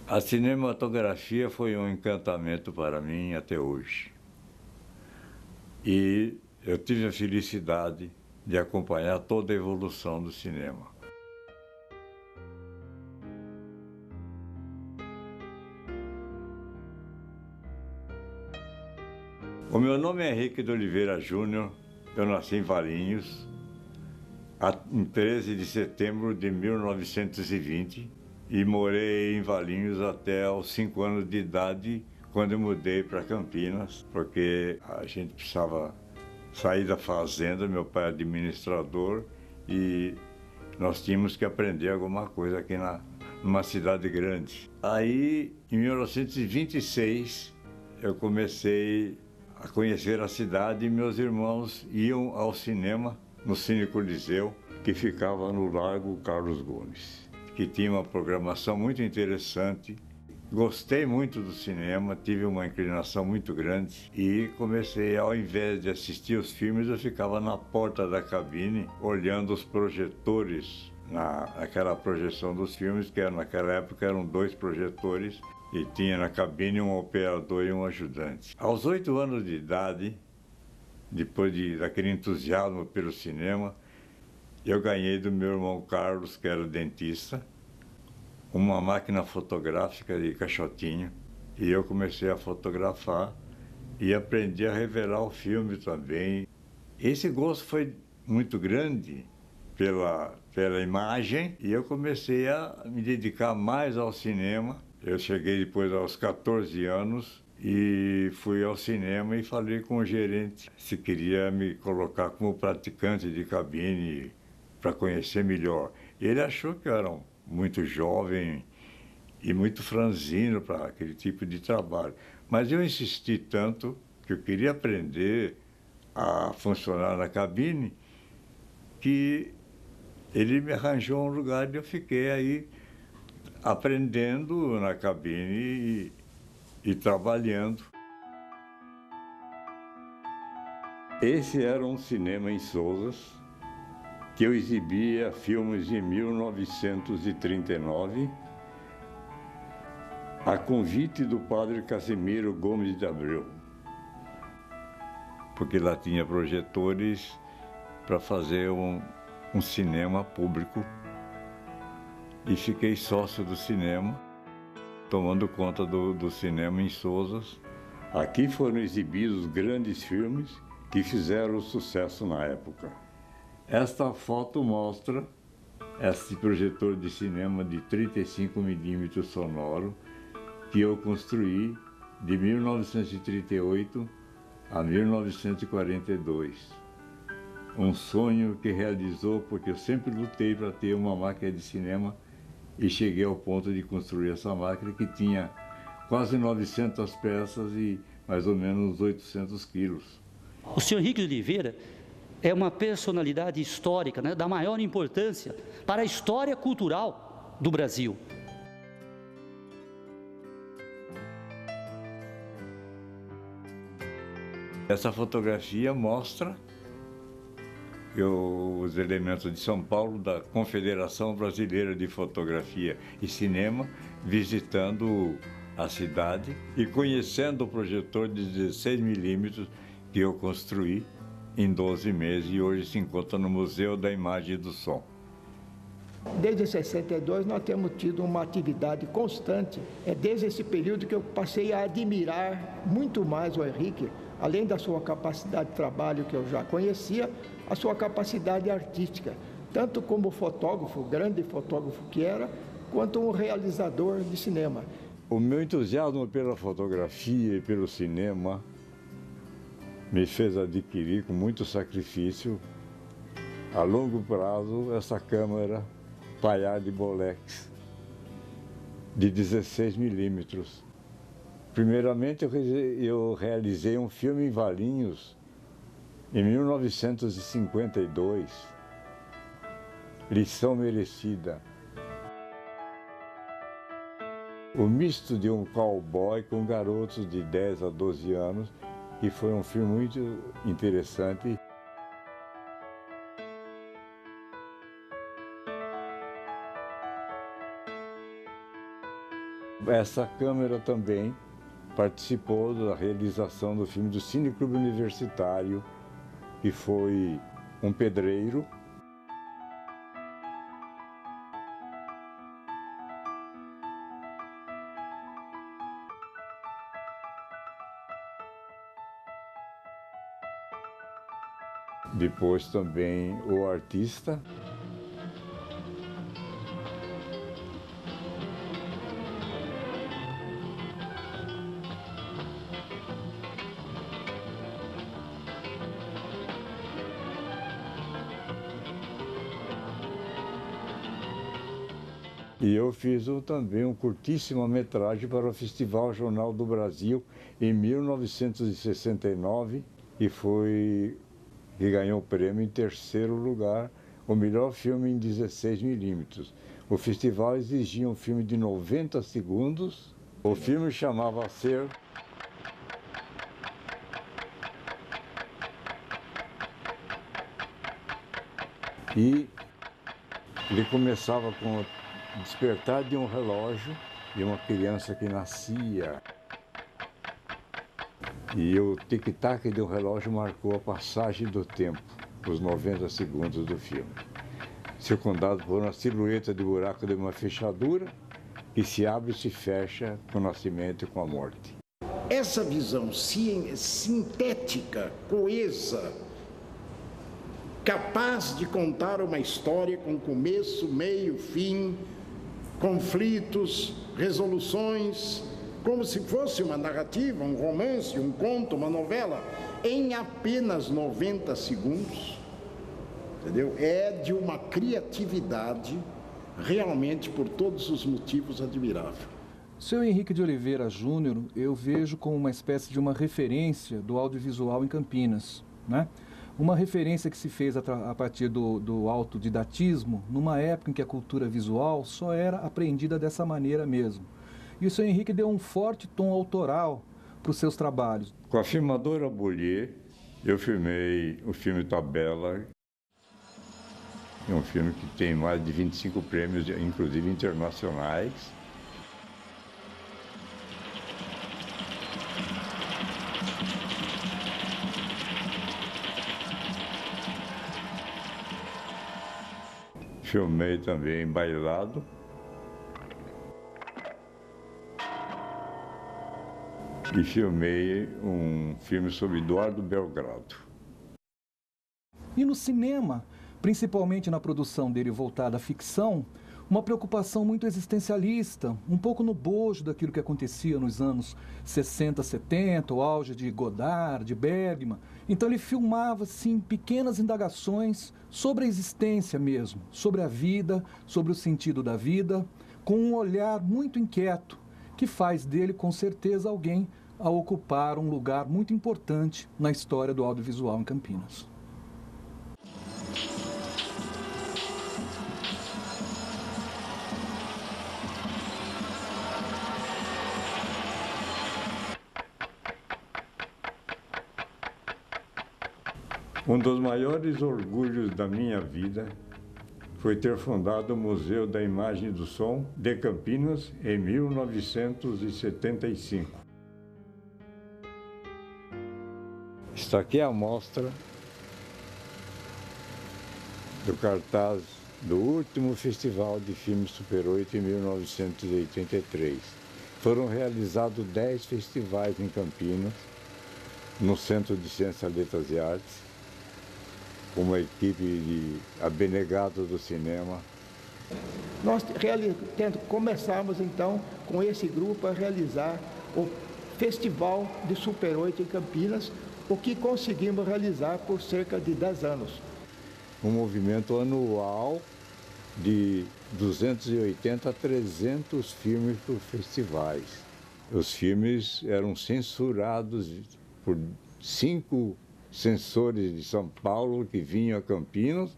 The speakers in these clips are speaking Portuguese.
A cinematografia foi um encantamento para mim até hoje. E eu tive a felicidade de acompanhar toda a evolução do cinema. O meu nome é Henrique de Oliveira Júnior, eu nasci em Valinhos, em 13 de setembro de 1920 e morei em Valinhos até aos 5 anos de idade, quando eu mudei para Campinas, porque a gente precisava sair da fazenda, meu pai é administrador, e nós tínhamos que aprender alguma coisa aqui numa cidade grande. Aí, em 1926, eu comecei a conhecer a cidade e meus irmãos iam ao cinema, no Cine Coliseu, que ficava no Largo Carlos Gomes, que tinha uma programação muito interessante. Gostei muito do cinema, tive uma inclinação muito grande e comecei, ao invés de assistir os filmes, eu ficava na porta da cabine, olhando os projetores, naquela projeção dos filmes, que naquela época eram 2 projetores, e tinha na cabine um operador e um ajudante. Aos 8 anos de idade, depois daquele entusiasmo pelo cinema, eu ganhei do meu irmão Carlos, que era dentista, uma máquina fotográfica de caixotinho, e eu comecei a fotografar e aprendi a revelar o filme também. Esse gosto foi muito grande pela imagem e eu comecei a me dedicar mais ao cinema. Eu cheguei depois aos 14 anos e fui ao cinema e falei com o gerente se queria me colocar como praticante de cabine para conhecer melhor. Ele achou que eu era muito jovem e muito franzino para aquele tipo de trabalho. Mas eu insisti tanto que eu queria aprender a funcionar na cabine que ele me arranjou um lugar e eu fiquei aí aprendendo na cabine e trabalhando. Esse era um cinema em Sousas, que eu exibia filmes em 1939, a convite do padre Casimiro Gomes de Abreu, porque lá tinha projetores para fazer um cinema público. E fiquei sócio do cinema, tomando conta do cinema em Sousas. Aqui foram exibidos grandes filmes que fizeram sucesso na época. Esta foto mostra esse projetor de cinema de 35 mm sonoro que eu construí de 1938 a 1942. Um sonho que realizou porque eu sempre lutei para ter uma máquina de cinema e cheguei ao ponto de construir essa máquina que tinha quase 900 peças e mais ou menos 800 quilos. O senhor Henrique de Oliveira é uma personalidade histórica, né, da maior importância para a história cultural do Brasil. Essa fotografia mostra os elementos de São Paulo, da Confederação Brasileira de Fotografia e Cinema, visitando a cidade e conhecendo o projetor de 16 mm que eu construí em 12 meses e hoje se encontra no Museu da Imagem e do Som. Desde 62 nós temos tido uma atividade constante. É desde esse período que eu passei a admirar muito mais o Henrique, além da sua capacidade de trabalho que eu já conhecia, a sua capacidade artística, tanto como fotógrafo, grande fotógrafo que era, quanto um realizador de cinema. O meu entusiasmo pela fotografia e pelo cinema me fez adquirir com muito sacrifício, a longo prazo, essa câmera Pallade Bolex de 16 mm. Primeiramente, eu realizei um filme em Valinhos, em 1952, Lição Merecida. O misto de um cowboy com garotos de 10 a 12 anos, que foi um filme muito interessante. Essa câmera também participou da realização do filme do Cine Clube Universitário, que foi um pedreiro. Depois também o artista. E eu fiz também um curtíssima-metragem para o Festival Jornal do Brasil em 1969 e ganhou o prêmio em terceiro lugar, o melhor filme em 16 milímetros. O festival exigia um filme de 90 segundos. O filme chamava Ser. E ele começava com o despertar de um relógio de uma criança que nascia. E o tic-tac de um relógio marcou a passagem do tempo, os 90 segundos do filme. Circundado por uma silhueta de buraco de uma fechadura que se abre e se fecha com o nascimento e com a morte. Essa visão sintética, coesa, capaz de contar uma história com começo, meio, fim, conflitos, resoluções, como se fosse uma narrativa, um romance, um conto, uma novela, em apenas 90 segundos, entendeu? É de uma criatividade realmente, por todos os motivos, admirável. Seu Henrique de Oliveira Júnior, eu vejo como uma espécie de uma referência do audiovisual em Campinas, né? Uma referência que se fez a partir do autodidatismo, numa época em que a cultura visual só era apreendida dessa maneira mesmo. E o seu Henrique deu um forte tom autoral para os seus trabalhos. Com a filmadora Bollier, eu filmei o filme Tabela. É um filme que tem mais de 25 prêmios, inclusive internacionais. Filmei também Bailado. E filmei um filme sobre Eduardo Belgrado. E no cinema, principalmente na produção dele voltada à ficção, uma preocupação muito existencialista, um pouco no bojo daquilo que acontecia nos anos 60, 70, o auge de Godard, de Bergman. Então ele filmava, assim, pequenas indagações sobre a existência mesmo, sobre a vida, sobre o sentido da vida, com um olhar muito inquieto, que faz dele, com certeza, alguém a ocupar um lugar muito importante na história do audiovisual em Campinas. Um dos maiores orgulhos da minha vida foi ter fundado o Museu da Imagem e do Som de Campinas em 1975. Está aqui a amostra do cartaz do último Festival de Filmes Super 8 em 1983. Foram realizados 10 festivais em Campinas, no Centro de Ciências, Letras e Artes, uma equipe de abnegados do cinema. Nós começamos então com esse grupo a realizar o Festival de Super 8 em Campinas, o que conseguimos realizar por cerca de 10 anos. Um movimento anual de 280 a 300 filmes por festivais. Os filmes eram censurados por 5 censores de São Paulo que vinham a Campinas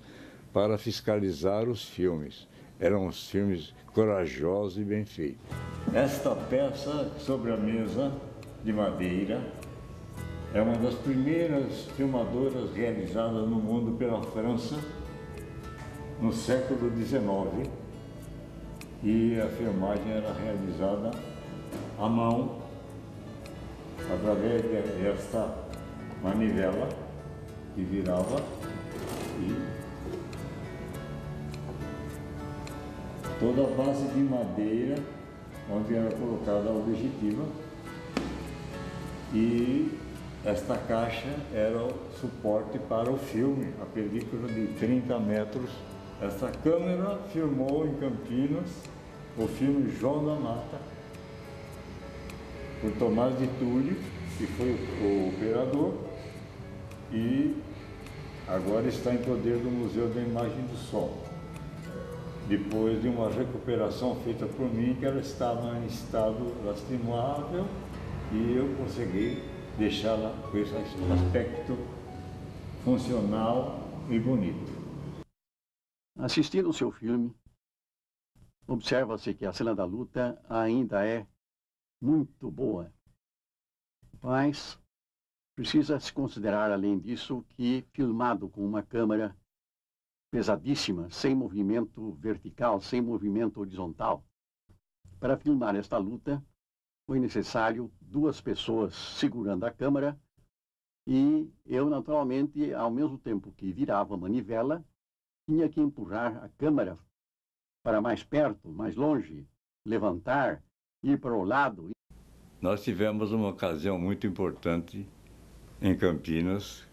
para fiscalizar os filmes. Eram os filmes corajosos e bem feitos. Esta peça sobre a mesa de madeira é uma das primeiras filmadoras realizadas no mundo pela França no século XIX e a filmagem era realizada à mão, através desta manivela que virava e toda a base de madeira onde era colocada a objetiva, e esta caixa era o suporte para o filme, a película de 30 metros. Esta câmera filmou em Campinas o filme João da Mata, por Tomás de Túlio, que foi o operador, e agora está em poder do Museu da Imagem do Som. Depois de uma recuperação feita por mim, que ela estava em estado lastimável, e eu consegui deixá-la com esse aspecto funcional e bonito. Assistindo o seu filme, observa-se que a cena da luta ainda é muito boa, mas precisa se considerar, além disso, que filmado com uma câmera pesadíssima, sem movimento vertical, sem movimento horizontal, para filmar esta luta foi necessário 2 pessoas segurando a câmera, e eu, naturalmente, ao mesmo tempo que virava a manivela, tinha que empurrar a câmera para mais perto, mais longe, levantar, ir para o lado. Nós tivemos uma ocasião muito importante em Campinas,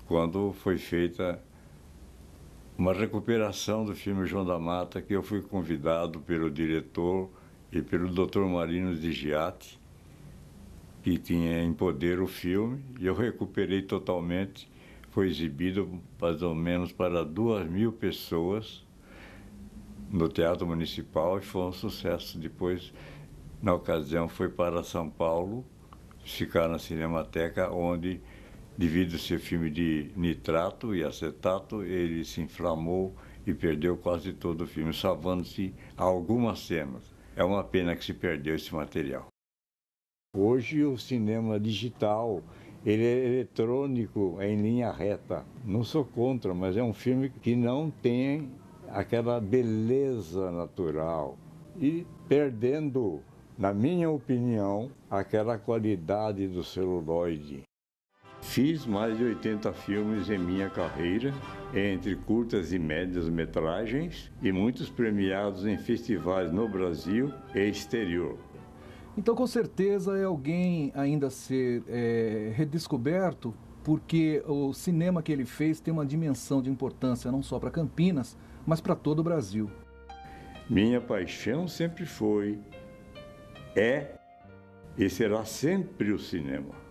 quando foi feita uma recuperação do filme João da Mata, que eu fui convidado pelo diretor e pelo Dr. Marino de Giatti, que tinha em poder o filme, e eu recuperei totalmente. Foi exibido mais ou menos para 2.000 pessoas no Teatro Municipal, e foi um sucesso. Depois, na ocasião, foi para São Paulo, ficar na Cinemateca, onde, devido a ser filme de nitrato e acetato, ele se inflamou e perdeu quase todo o filme, salvando-se algumas cenas. É uma pena que se perdeu esse material. Hoje o cinema digital, ele é eletrônico, é em linha reta. Não sou contra, mas é um filme que não tem aquela beleza natural e perdendo, na minha opinião, aquela qualidade do celuloide. Fiz mais de 80 filmes em minha carreira, entre curtas e médias metragens, e muitos premiados em festivais no Brasil e exterior. Então, com certeza, é alguém ainda a ser redescoberto, porque o cinema que ele fez tem uma dimensão de importância não só para Campinas, mas para todo o Brasil. Minha paixão sempre foi, é e será sempre o cinema.